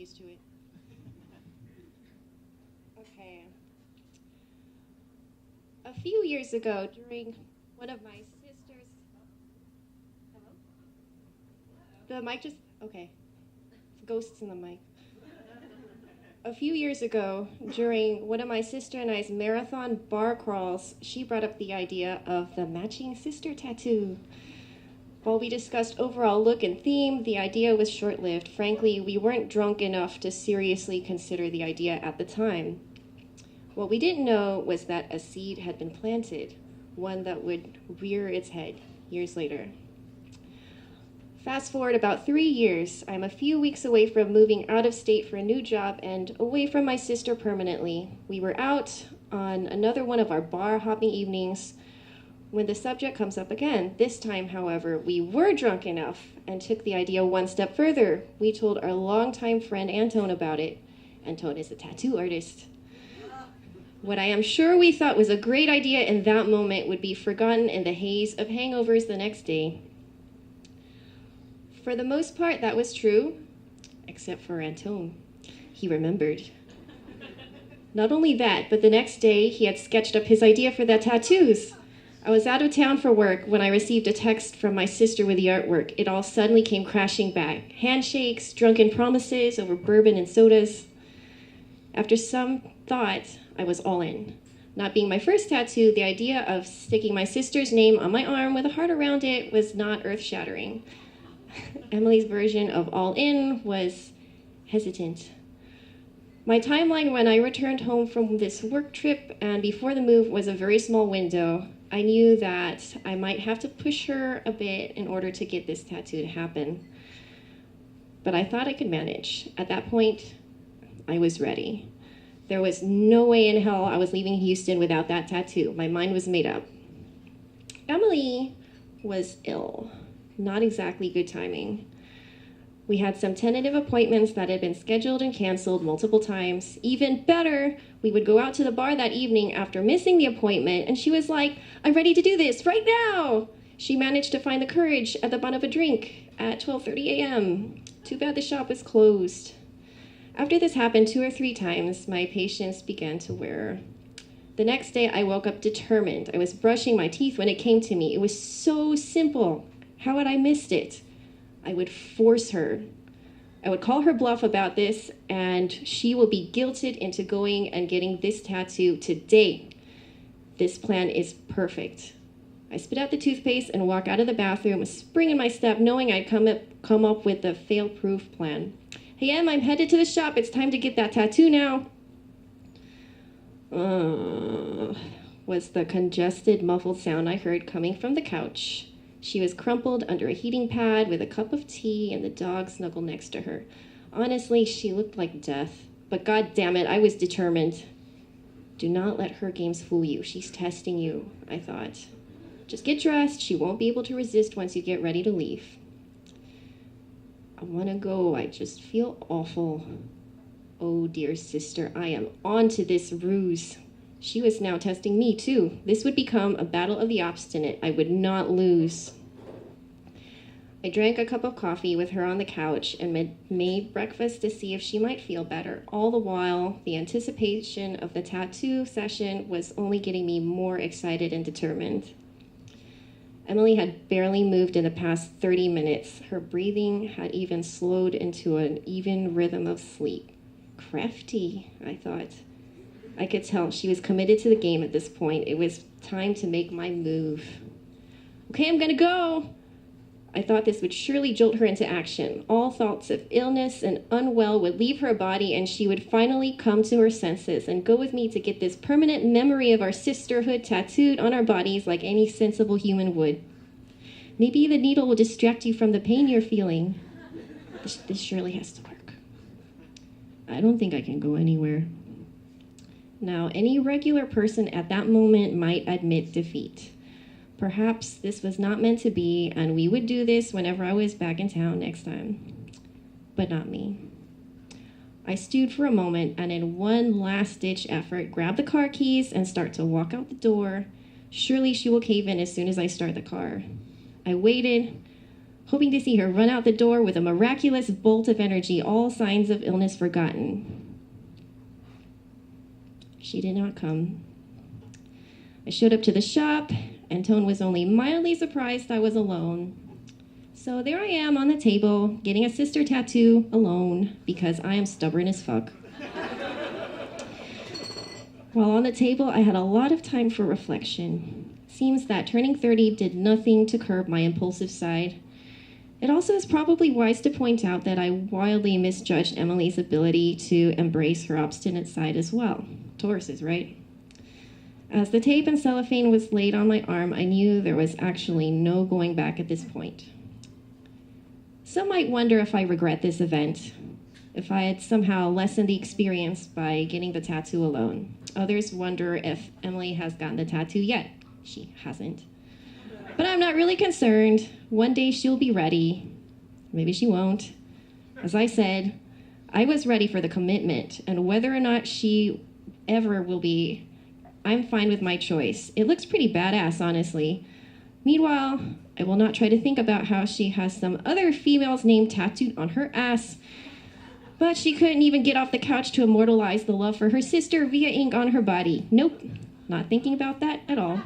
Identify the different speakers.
Speaker 1: used to it. Okay. A few years ago, during one of my sister's... Hello? The mic just... Okay. Ghosts in the mic. A few years ago, during one of my sister and I's marathon bar crawls, she brought up the idea of the matching sister tattoo. While we discussed overall look and theme, the idea was short-lived. Frankly, we weren't drunk enough to seriously consider the idea at the time. What we didn't know was that a seed had been planted, one that would rear its head years later. Fast forward about 3 years, I'm a few weeks away from moving out of state for a new job and away from my sister permanently. We were out on another one of our bar hopping evenings when the subject comes up again. This time, however, we were drunk enough and took the idea one step further. We told our longtime friend Antone about it. Antone is a tattoo artist. What I am sure we thought was a great idea in that moment would be forgotten in the haze of hangovers the next day. For the most part, that was true, except for Antone. He remembered. Not only that, but the next day, he had sketched up his idea for the tattoos. I was out of town for work when I received a text from my sister with the artwork. It all suddenly came crashing back. Handshakes, drunken promises over bourbon and sodas. After some thought, I was all in. Not being my first tattoo, the idea of sticking my sister's name on my arm with a heart around it was not earth-shattering. Emily's version of all in was hesitant. My timeline when I returned home from this work trip and before the move was a very small window. I knew that I might have to push her a bit in order to get this tattoo to happen. But I thought I could manage. At that point, I was ready. There was no way in hell I was leaving Houston without that tattoo. My mind was made up. Emily was ill. Not exactly good timing. We had some tentative appointments that had been scheduled and canceled multiple times. Even better, we would go out to the bar that evening after missing the appointment, and she was like, "I'm ready to do this right now." She managed to find the courage at the butt of a drink at 12:30 a.m. Too bad the shop was closed. After this happened 2 or 3 times, my patience began to wear. The next day, I woke up determined. I was brushing my teeth when it came to me. It was so simple. How had I missed it? I would force her. I would call her bluff about this, and she will be guilted into going and getting this tattoo today. This plan is perfect. I spit out the toothpaste and walk out of the bathroom, a spring in my step, knowing I'd come up with a fail-proof plan. "Hey, Em, I'm headed to the shop. It's time to get that tattoo now." Was the congested, muffled sound I heard coming from the couch. She was crumpled under a heating pad with a cup of tea and the dog snuggled next to her. Honestly, she looked like death. But god damn it, I was determined. Do not let her games fool you. She's testing you, I thought. Just get dressed. She won't be able to resist once you get ready to leave. I want to go. I just feel awful. Oh, dear sister, I am on to this ruse. She was now testing me, too. This would become a battle of the obstinate. I would not lose. I drank a cup of coffee with her on the couch and made breakfast to see if she might feel better. All the while, the anticipation of the tattoo session was only getting me more excited and determined. Emily had barely moved in the past 30 minutes. Her breathing had even slowed into an even rhythm of sleep. Crafty, I thought. I could tell she was committed to the game at this point. It was time to make my move. Okay, I'm gonna go. I thought this would surely jolt her into action. All thoughts of illness and unwell would leave her body and she would finally come to her senses and go with me to get this permanent memory of our sisterhood tattooed on our bodies like any sensible human would. Maybe the needle will distract you from the pain you're feeling. This surely has to work. I don't think I can go anywhere. Now, any regular person at that moment might admit defeat. Perhaps this was not meant to be, and we would do this whenever I was back in town next time. But not me. I stewed for a moment, and in one last-ditch effort, grabbed the car keys and start to walk out the door. Surely she will cave in as soon as I start the car. I waited, hoping to see her run out the door with a miraculous bolt of energy, all signs of illness forgotten. She did not come. I showed up to the shop, and Tone was only mildly surprised I was alone. So there I am on the table, getting a sister tattoo alone, because I am stubborn as fuck. While on the table, I had a lot of time for reflection. Seems that turning 30 did nothing to curb my impulsive side. It also is probably wise to point out that I wildly misjudged Emily's ability to embrace her obstinate side as well. Tauruses, right? As the tape and cellophane was laid on my arm, I knew there was actually no going back at this point. Some might wonder if I regret this event, if I had somehow lessened the experience by getting the tattoo alone. Others wonder if Emily has gotten the tattoo yet. She hasn't. But I'm not really concerned. One day she'll be ready. Maybe she won't. As I said, I was ready for the commitment, and whether or not she ever will be, I'm fine with my choice. It looks pretty badass, honestly. Meanwhile, I will not try to think about how she has some other female's name tattooed on her ass, but she couldn't even get off the couch to immortalize the love for her sister via ink on her body. Nope, not thinking about that at all.